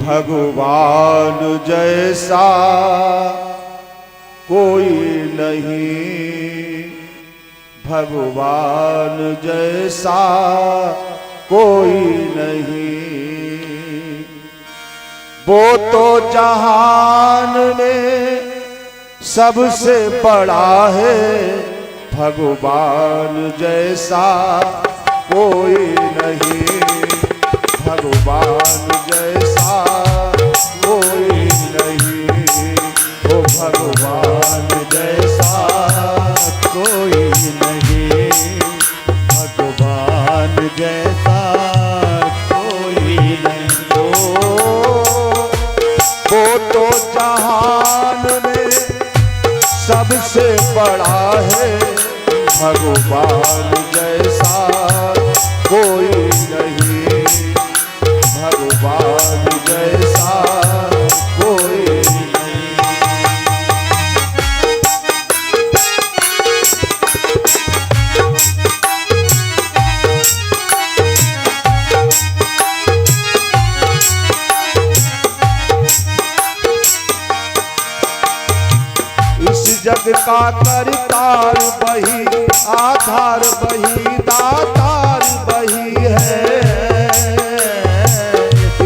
भगवान जैसा कोई नहीं, भगवान जैसा कोई नहीं। वो तो जहान में सबसे बड़ा है, भगवान जैसा कोई नहीं, भगवान जैसा कोई नहीं। वो भगवान जैसा कोई नहीं, भगवान जैसा कोई नहीं। वो तो जहान में सबसे बड़ा है, भगवान जैसा कोई नहीं, भगवान जैसा कोई नहीं। इस जग का करतार वही, आधार वही, दातार वही है।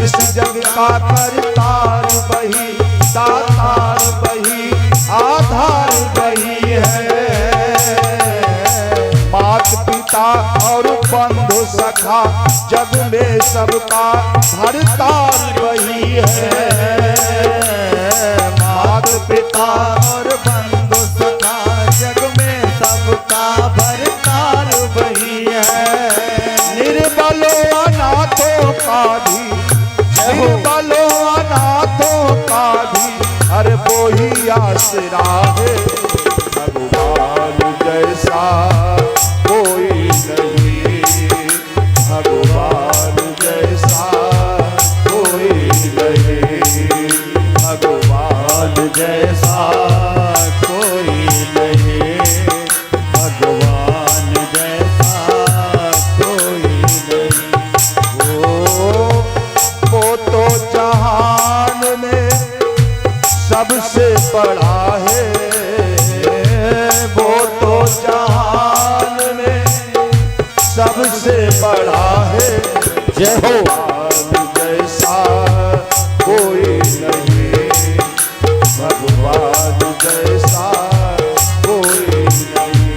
इस जग का करतार वही, दातार वही, आधार वही है। मात पिता और बंधु सखा जग में सबका धरतार वही है। मात पिता और बंधु सखा जग में सबका भरतार वही है। निर्बलो अनाथों का भी, निर्बलो अनाथों का भी, अरे वो ही आसरा है। भगवान जैसा कोई नहीं, भगवान जैसा कोई नहीं, भगवान जैसा कोई नहीं, भगवान जैसा कोई नहीं। वो तो जहान में सबसे बड़ा है, वो तो जहान में सबसे बड़ा है। जय हो। भगवान जैसा कोई नहीं, भगवान जैसा कोई नहीं।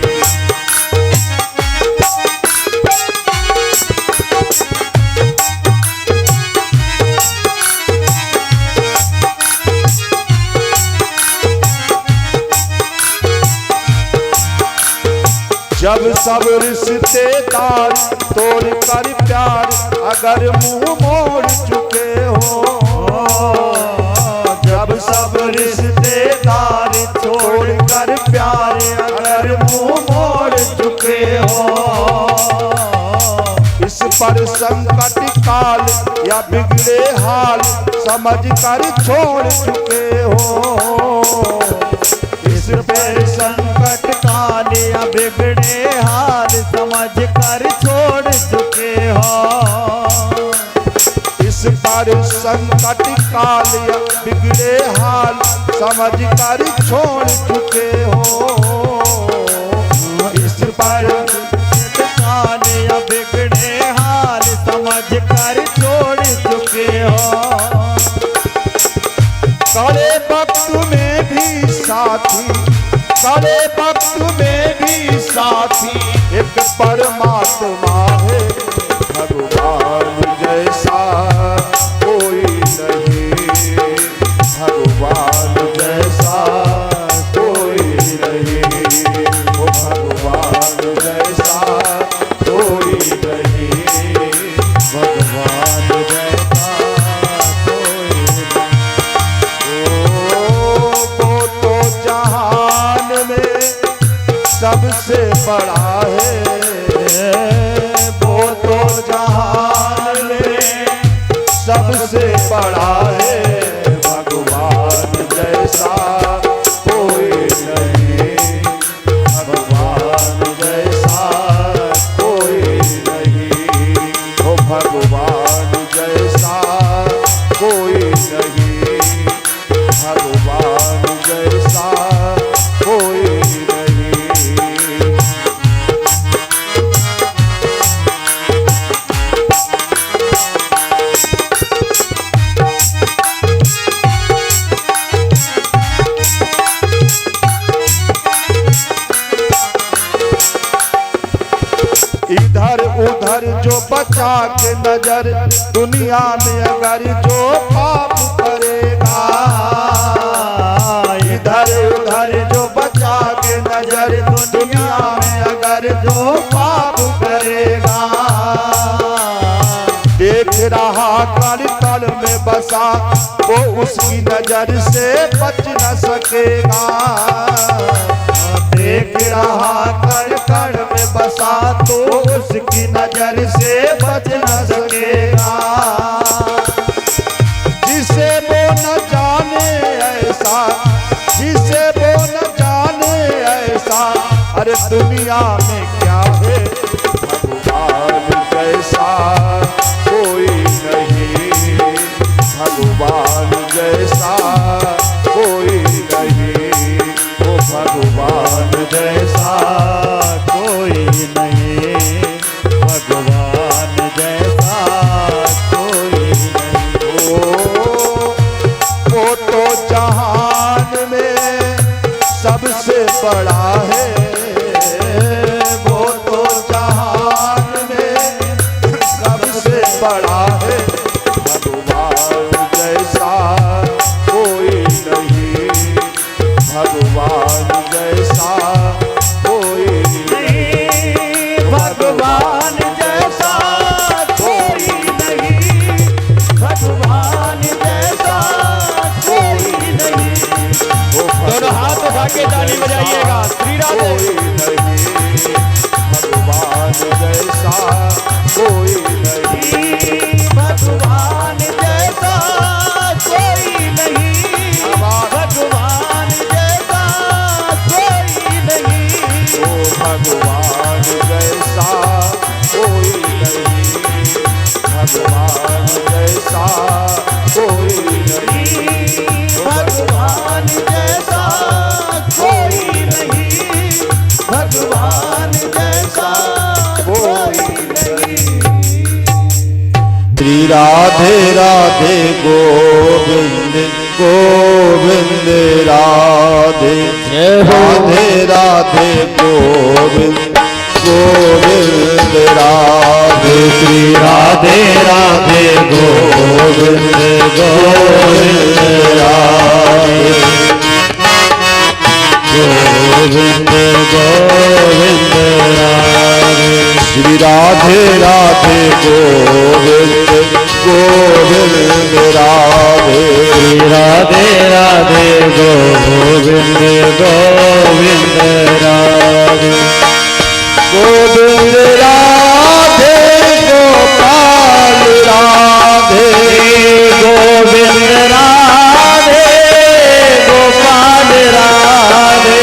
जब सब रिश्तेदार तोड़ कर प्यार अगर मुंह मोड़ चुके हो, जब सब रिश्तेदार छोड़ कर प्यार अगर मुंह मोड़ चुके हो। इस पर संकट काल या बिगड़े हाल समझ कर छोड़ चुके हो। इस पर संकट काल या बिगड़े हाल समझ कर छोड़ चुके हो। इस पर संकट काल या बिगड़े हाल समझ कर छोड़ चुके हो। इस पर काल या बिगड़े हाल समझ कर छोड़ चुके हो। कड़े वक्त में भी साथी, कड़े वक्त में भी साथी एक परमात्मा है। भगवान जैसा कोई नहीं, भगवान जैसा कोई नहीं। वो भगवान जैसा कोई नहीं, भगवान जैसा कोई नहीं। वो तो जहान में सबसे बड़ा है, वो तो जहान में सबसे बड़ा है। भगवान जैसा कोई नहीं, भगवान जैसा कोई नहीं। वो भगवान जैसा कोई नहीं, भगवान जैसा कोई नहीं। इधर उधर जो बचा के नजर, दुनिया में अगर जो पाप करेगा, इधर उधर जो बचा के नजर, दुनिया में अगर जो पाप करेगा, देख रहा कण कण में बसा, वो उसकी नजर से बच न सकेगा। देख रहा कण कण में बसा, तो उसकी नजर से बच न सकेगा। जिसे वो न जाने ऐसा, जिसे वो न जाने ऐसा, अरे दुनिया में क्या है, भगवान जैसा कोई नहीं, भगवान जैसा कोई नहीं, वो भगवान जैसा कोई नहीं, भगवान जैसा कोई नहीं। वो तो जहान में सबसे बड़ा है, वो तो जहान में सबसे बड़ा है, भगवान जैसा कोई नहीं, भगवान जैसा कोई नहीं, भगवान जैसा कोई नहीं, भगवान जैसा कोई नहीं। दोनों हाथ उठा के ताली बजाइएगा। श्री राधे। कोई नहीं, भगवान जैसा कोई नहीं, भगवान जैसा कोई नहीं, भगवान जैसा कोई नहीं। ओ भगवान जैसा कोई नहीं, भगवान जैसा कोई नहीं, भगवान जैसा कोई नहीं, भगवान जैसा कोई नहीं। श्री राधे राधे गोविंद गोविंद राधे, राधे राधे गोविंद गोविंद राधे, श्री राधे राधे गोविंद गोविंद राधे, गोविंद गोविंद राधे, श्री राधे राधे गोविंद गोविंद राधे, राधे राधे गोविंद गोविंद राधे, गोविंद राधे गोपाल राधे, गोविंद राधे गोपाल राधे,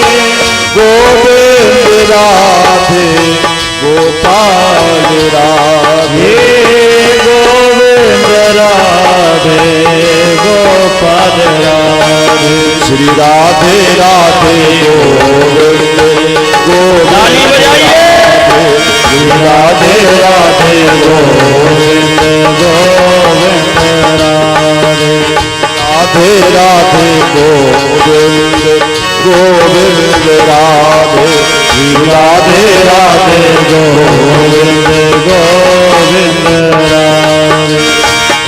गोविंद राधे गोपाल राधे, गोविंद राधे गोपाल राधे, श्री राधे राधे गोविंद गोविंद राधे, श्री राधे राधे गोविंद गोविंद राधे, राधे राधे गोविंद गोविंद राधे, श्री राधे राधे गोविंद गोविंद राधे,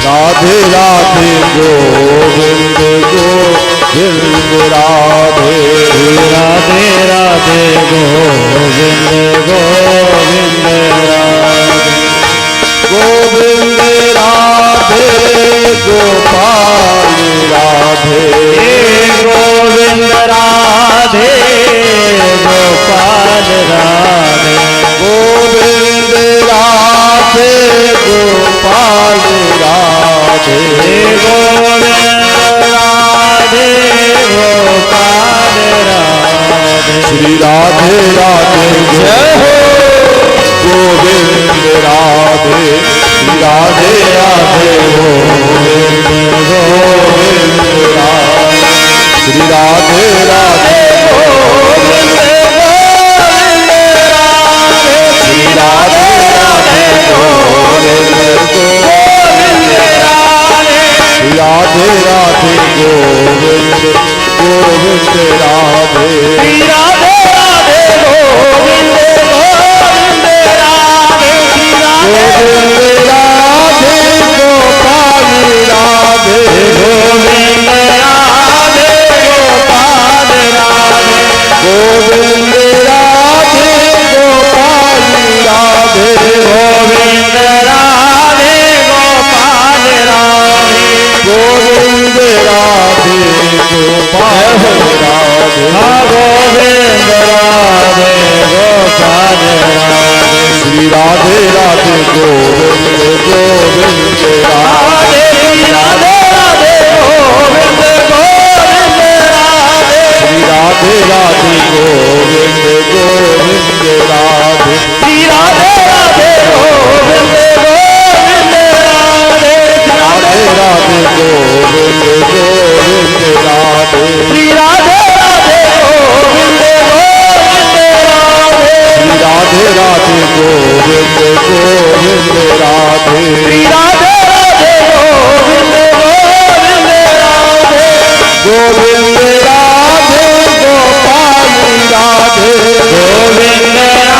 राधे राधे गोविंद गोविंद राधे, राधे राधे गोविंद गोविंद राधे, गोविंद राधे गोपाल राधे, गोविंद राधे गोपाल राधे, गोविंद राधे गोपाल राधे, गोविंद राधे गोपाल राधे, श्री राधे राधे जय हो, गोविंद राधे, श्री राधे राधे गोविंद राधे राधे गोविंद गोविंद राधे श्री राधे राधे गोविंद गोविंद राधे श्री राधे गोविंद राधे गोपाल राधे गोविंद राधे गोपाल राधे गोविंद राधे गोपाल राधे गोविंद राधे गोपाल राधे गोविंद राधे गोपाल राधे गोविंद राधे गोपाल राधे श्री राधे राधे गोविंद गोविंद राधे श्री राधे राधे गोविंद गोविंद राधे श्री राधे राधे गोविंद गोविंद राधे श्री राधे राधे गोविंद गोविंद राधे राधे राधे गोविंद गोविंद राधे श्री राधे राधे गोविंद गोविंद राधे श्री राधे राधे गोविंद गोविंद राधे श्री राधे राधे गोविंद गोविंद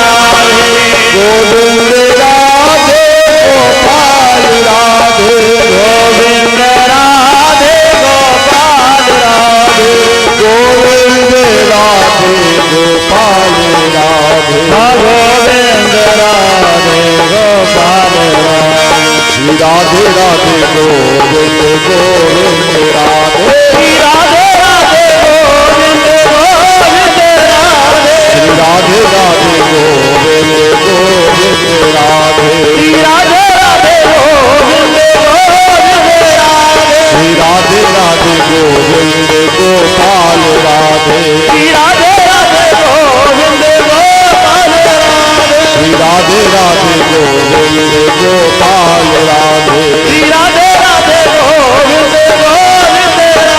राधे गोविंद राधे गोपाल राधे गोविंद राधे गोपाल राधे गोविंद राधे गोपाल राधे गोविंद राधे गोपाल राधे गोविंद राधे गोपाल राधे गोविंद राधे गोपाल राधे श्री राधे राधे गोविंद गोविंद राधे श्री राधे राधे गोविंद गोविंद राधे श्री राधे राधे गोविंद गोविंद राधे श्री राधे राधे गोविंद गोविंद राधे श्री राधे राधे गोविंद गोपाल राधे श्री राधे राधे गोविंद गोपाल राधे श्री राधे राधे गोविंद गोपाल राधे श्री राधे राधे गोविंद गोविंद राधे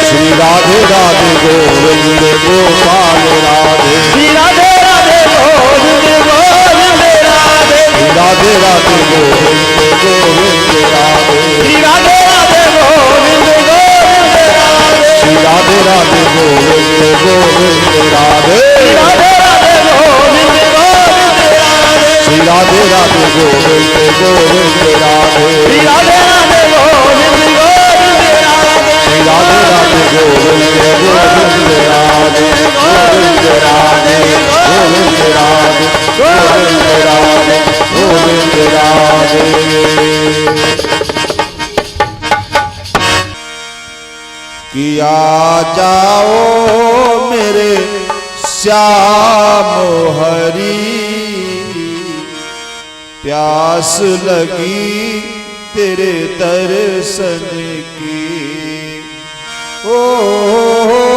श्री राधे राधे गोविंद गोपाल राधे श्री राधे राधे गोविंद गोविंद राधे श्री राधे राधे गोविंद गोविंद राधे श्री राधे राधे गोविंद गोविंद राधे श्री राधे राधे गोविंद गोविंद राधे श्री राधे राधे गोविंद गोविंद राधे श्री राधे राधे गोविंद गोविंद राधे श्री राधे राधे गोविंद गोविंद राधे श्री राधे राधे गोविंद गोविंद राधे गोविंद राधे गोविंद राधे गोविंद राधे गोविंद राधे किया जाओ मेरे श्याम हरी प्यास लगी तेरे दर्शन की ओ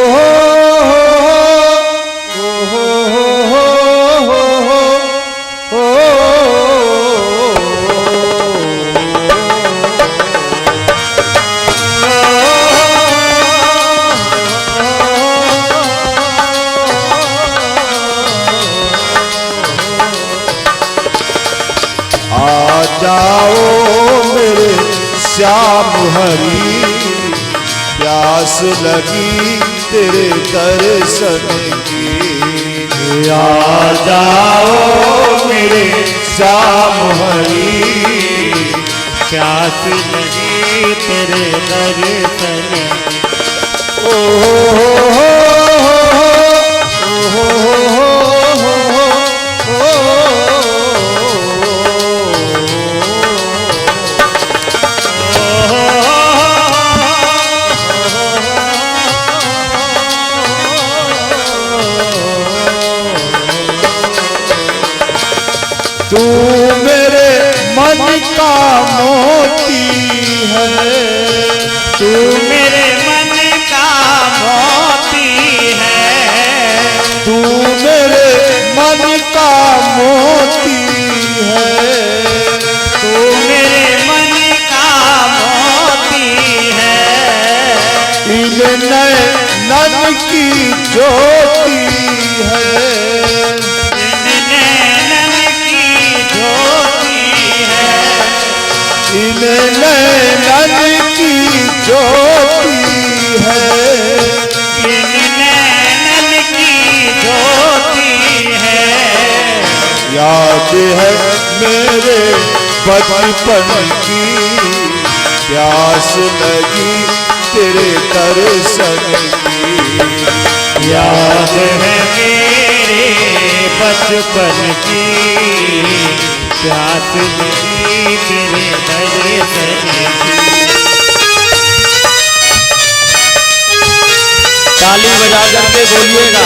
आ जाओ मेरे श्याम हरी प्यास लगी तेरे दर्शन की आ जाओ मेरे श्याम हरी प्यास लगी तेरे दर्शन ओ तू मेरे मन का मोती है तू मेरे मन का मोती है तू मेरे मन का मोती है तू मेरे मन का मोती है इन नैनन की ज्योति है नैनन की ज्योति है इन नैनन की ज्योति है, बिन नैनन की ज्योति है। याद है मेरे बचपन की प्यास लगी तेरे दर्शन की। याद है मेरे बचपन की प्यास लगी तेरे दर्शन की। ताली बजा करके बोलिएगा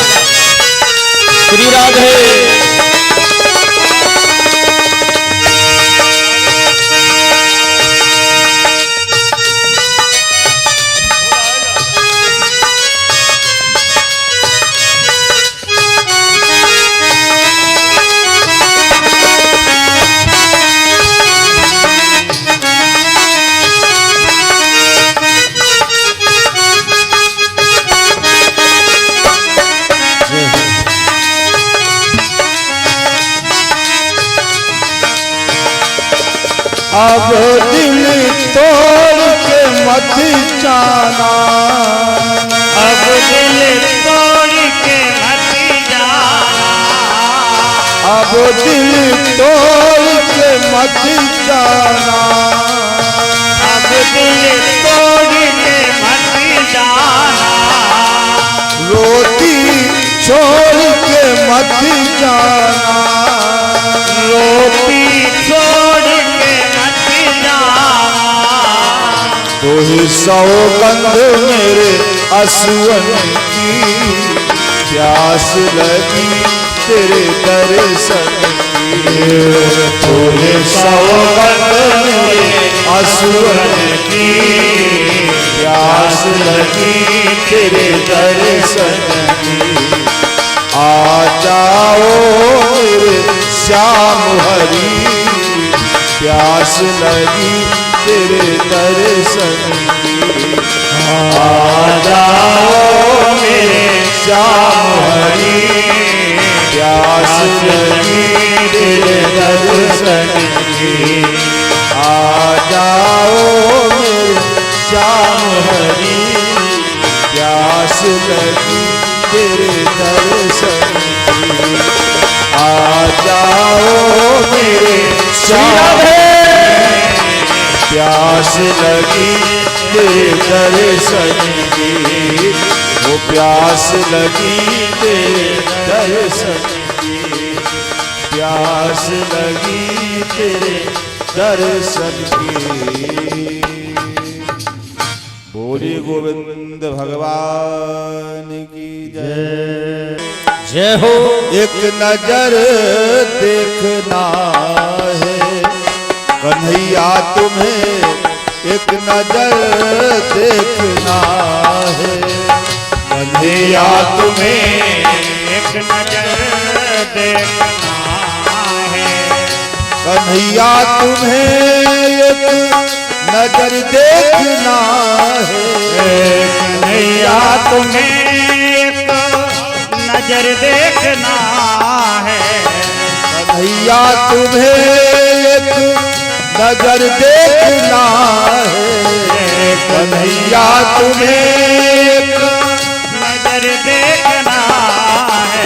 श्री राधे। अब दिल तोड़ के मत जाना, अब दिल तोड़ के मत जाना। अब दिल तोड़ के मत जाना, अब दिल तोड़ के मत जाना। रोटी छोड़ के मत जाना, रोटी छोड़ के मत जाना। तो ही सौगंध मेरे असुअन की प्यास लगी तेरे दर्शन की। तो ही सौगंध मेरे असुअन की प्यास लगी तेरे दर्शन की। आ जाओ मेरे श्याम हरि प्यास लगी तेरे दर्शन की। आ जाओ मेरे श्याम हरि प्यास लगी तेरे दर्शन की। आ जाओ मेरे श्याम हरि प्यास लगी तेरे दर्शन की। आ जाओ मेरे श्याम प्यास लगी तेरे दर्शन की। वो प्यास लगी तेरे दर्शन की, प्यास लगी तेरे दर्शन की। बोली गोविंद भगवान की जय। जय हो। एक नजर देखना है कन्हैया तुम्हें, एक नजर देखना है कन्हैया तुम्हें, एक नजर देखना है कन्हैया तुम्हें एक नजर देखना है। कन्हैया तुम्हें एक नजर देखना है। कन्हैया तुम्हें एक नजर देखना है। कन्हैया तुम्हें एक नजर देखना है।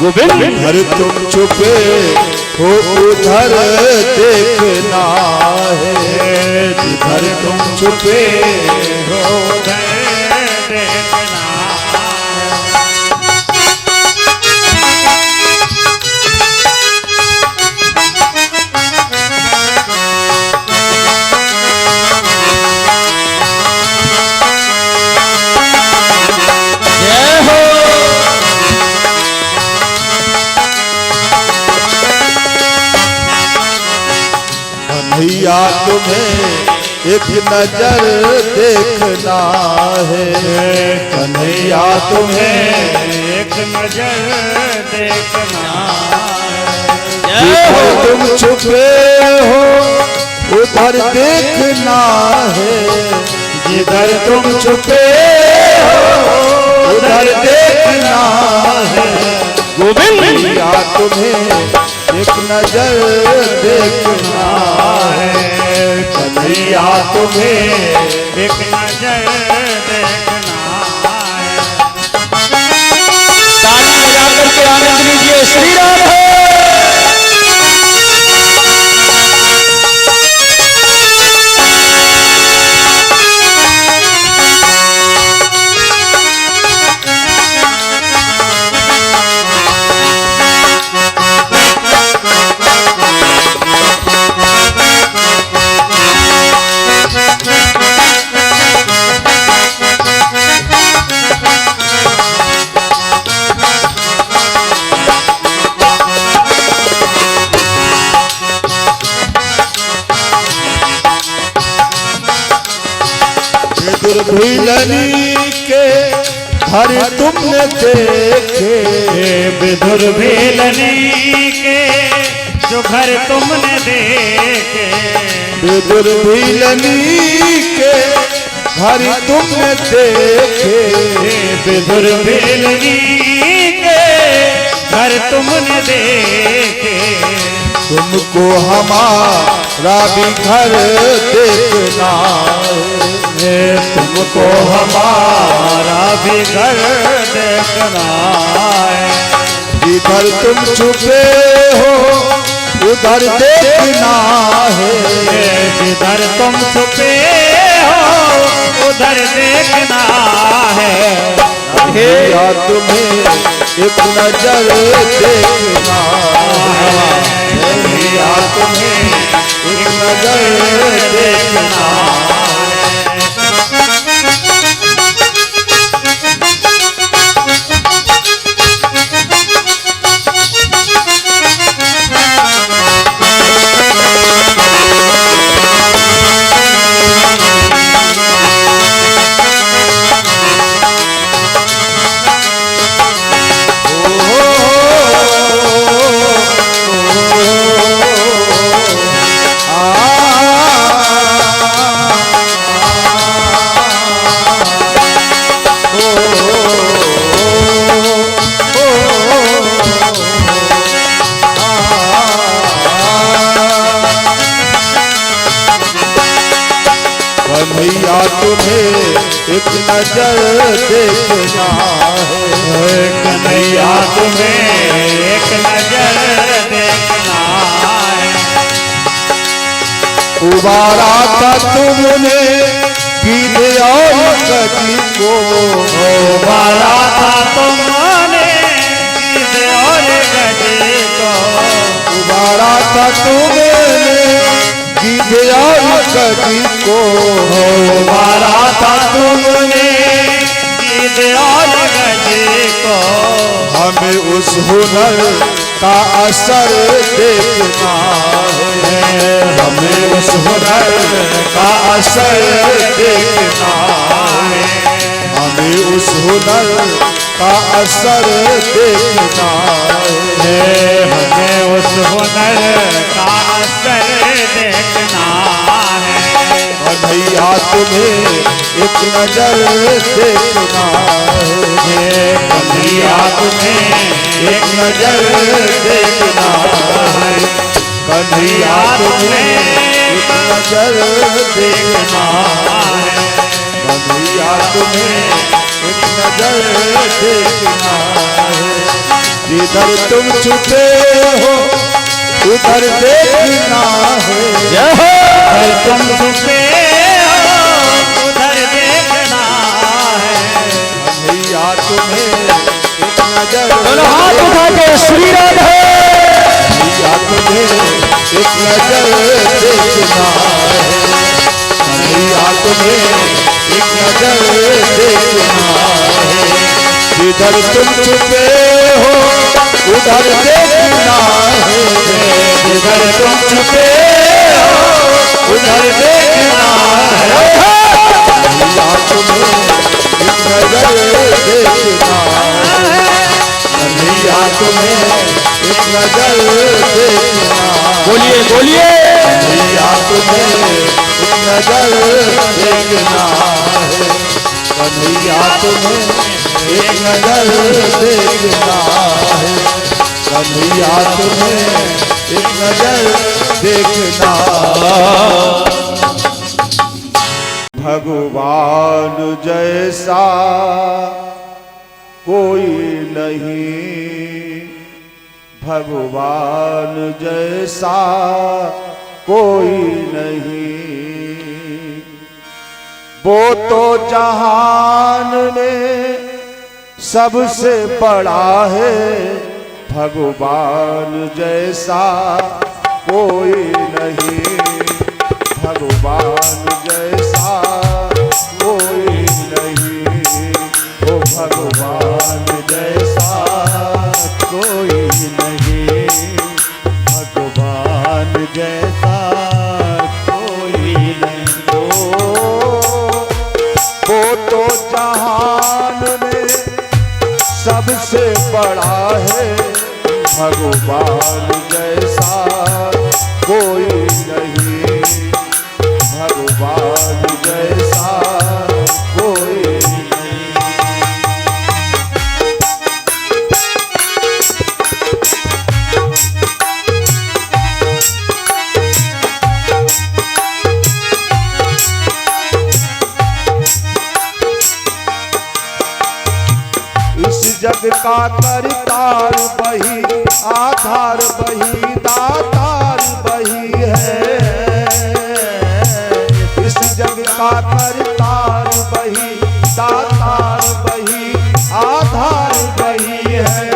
गोविंद इधर तुम छुपे हो उधर देखना है, इधर तुम छुपे हो उधर देखना भैया तुम्हें एक नजर देखना है। कन्हैया तुम्हें एक नजर देखना जिधर तुम छुपे हो उधर देखना है। जिधर तुम छुपे हो उधर देखना है। गोविंद भैया तुम्हें एक नजर देखना है। कन्हैया तुम्हें एक नजर देखना है। ताली बजा करके आनंद लीजिए। श्री राम है। दुर्भिलनी के घर तुमने देखे, विधुर भेलनी के जो घर तुमने देखे, दुर्भिलनी के घर तुमने देखे, विधुर भेलनी के घर तुमने देखे, तुमको हमारा भी घर देखना है, तुमको हमारा भी घर देखना है। जिधर तुम छुपे हो उधर देखना है, जिधर तुम छुपे हो उधर देखना है। या तुम्हें एक नजर देखना है, या तुम्हें एक नजर देखना है। कन्हैया तुम्हें एक नजर देखना है, कन्हैया तुम्हें एक नजर देखना है। उबारा था तुमने गीले और कटी को, उबारा था तुमने गीले और गटी को, उबारा था तुमने गीले और कटी को, उबारा था तुमने गीले और गटी को। हमें उस हुनर का असर देखना है, हमें उस हुनर का असर देखना है, हमें उस हुनर का असर देखना है, हमें उस हुनर का असर देखना है। कन्हैया तुम्हें एक नजर देखना है, कन्हैया तुम्हें एक नजर देखना है, कन्हैया तुम्हें एक नजर देखना है, कन्हैया तुम्हें एक नजर देखना है। जिधर तुम छुपे हो उधर देखना है, जिधर तुम छुपे हो उधर देखना है। कन्हैया तुम्हें एक नजर दोनों हाथ उठा के श्री राम है। कन्हैया तुम्हें एक नजर देखना है, कन्हैया तुम्हें एक नजर देखना है। जिधर तुम छुपे हो उधर देखना है, जिधर तुम छुपे हो उधर देखना है। कन्हैया तुम्हें एक नजर देखना है, कन्हैया तुम्हें एक नजर देखना है। बोलिए बोलिए। कन्हैया तुम्हें एक नजर देखना है, कन्हैया तुम्हें एक नजर देखना है, कन्हैया तुम्हें एक नजर देखना। भगवान जैसा कोई नहीं, भगवान जैसा कोई नहीं। वो तो जहान में सबसे बड़ा है, भगवान जैसा कोई नहीं, भगवान जैसा कोई नहीं। ओ भगवान जैसा कोई नहीं, भगवान जैसा कोई नहीं। वो तो जहान में सबसे बड़ा है, भगवान जैसा कोई नहीं, भगवान जैसा कोई नहीं। इस जग का करतार वही, आधार वही, दातार वही है। इस जग का करतार वही, दातार वही, आधार वही है।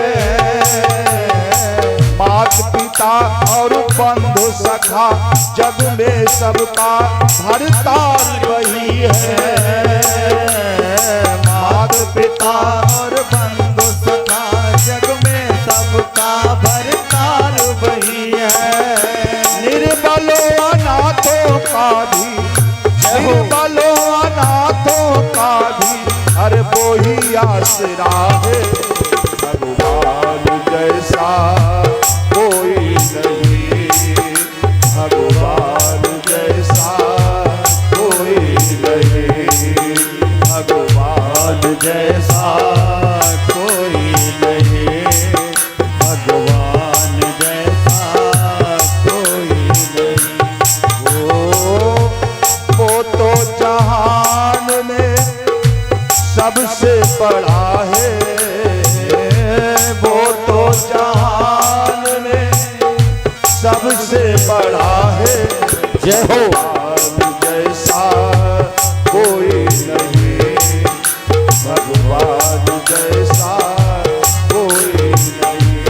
मात पिता और बंधु सखा जग में सबका भरतार वही है। मात पिता और बंधु सखा जग में सबका भरतार वही है। निर्बलों अनाथों का भी, निर्बलों अनाथों का भी, अरे वो ही आसरा है। भगवान जैसा कोई नहीं, भगवान जैसा कोई नहीं, भगवान जैसा कोई नहीं, भगवान जैसा कोई नहीं। वो तो जहान में सबसे बड़ा है, वो तो जहान में सबसे बड़ा है। जय हो। भगवान जैसा कोई नहीं, भगवान जैसा कोई नहीं।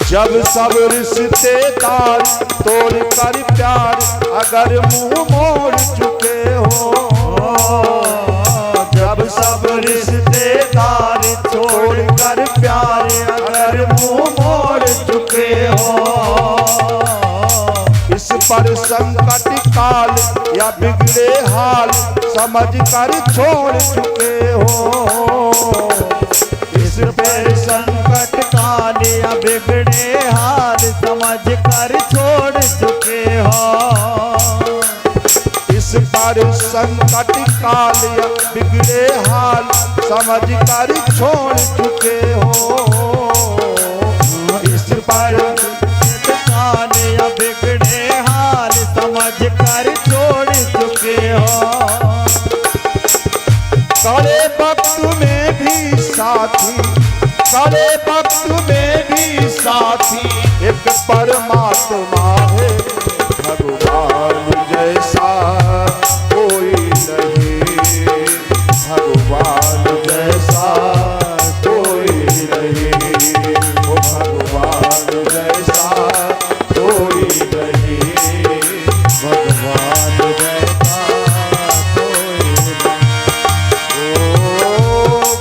जब सब रिश्तेदार तोड़ कर प्यार अगर मुंह मोड़ चुके हो, जब सब रिश्तेदार छोड़ कर प्यार अगर मुंह मोड़ चुके हो। इस पर संकट काल या बिगड़े हाल समझ कर छोड़ चुके हो। इस पर संकट काल या बिगड़े हाल समझ कर छोड़ चुके हो। इस पर संकट काल या बिगड़े हाल समझ कर छोड़ चुके हो। इस पर काल या बिगड़े हाल समझ कर छोड़ चुके हो। कड़े वक्त में भी साथी, कड़े वक्त में भी साथी एक परमात्मा है। भगवान जैसा कोई नहीं, भगवान जैसा कोई नहीं। वो भगवान जैसा कोई नहीं, भगवान जैसा कोई नहीं।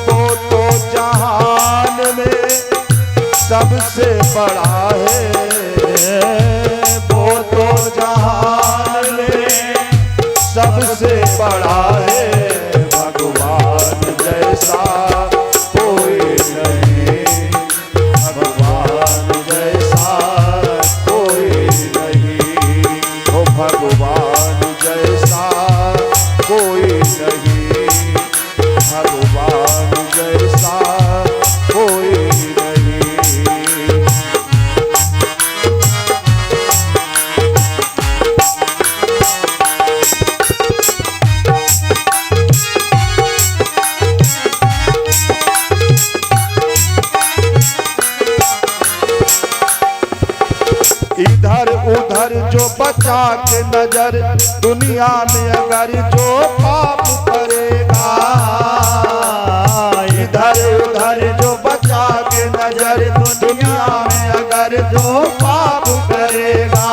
वो तो जहान में सबसे बड़ा है। वो तो जहान में सबसे बड़ा है। भगवान जैसा कोई नहीं, भगवान जैसा कोई नहीं। वो भगवान जैसा कोई नहीं, भगवान जैसा कोई नहीं। इधर उधर जो बचा के नजर, दुनिया में अगर जो पाप करेगा, इधर उधर जो बचा के नजर, दुनिया में अगर जो पाप करेगा,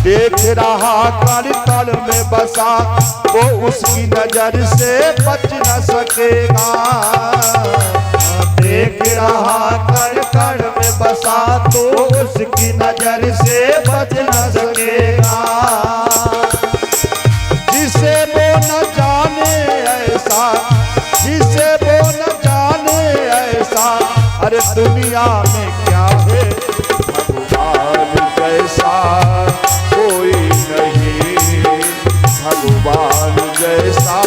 देख रहा कण कण में बसा, वो उसकी नजर से बच न सकेगा। देख रहा कण कण में बसा, तो उसकी नजर से बच न सकेगा। जिसे वो न जाने ऐसा, जिसे वो न जाने ऐसा, अरे दुनिया में क्या है, भगवान जैसा कोई नहीं, भगवान जैसा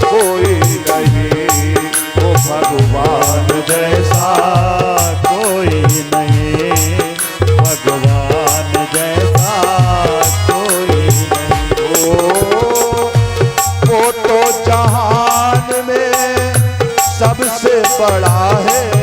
कोई नहीं, वो भगवान जैसा कोई नहीं, भगवान जैसा कोई नहीं। वो तो जहान में सबसे बड़ा है,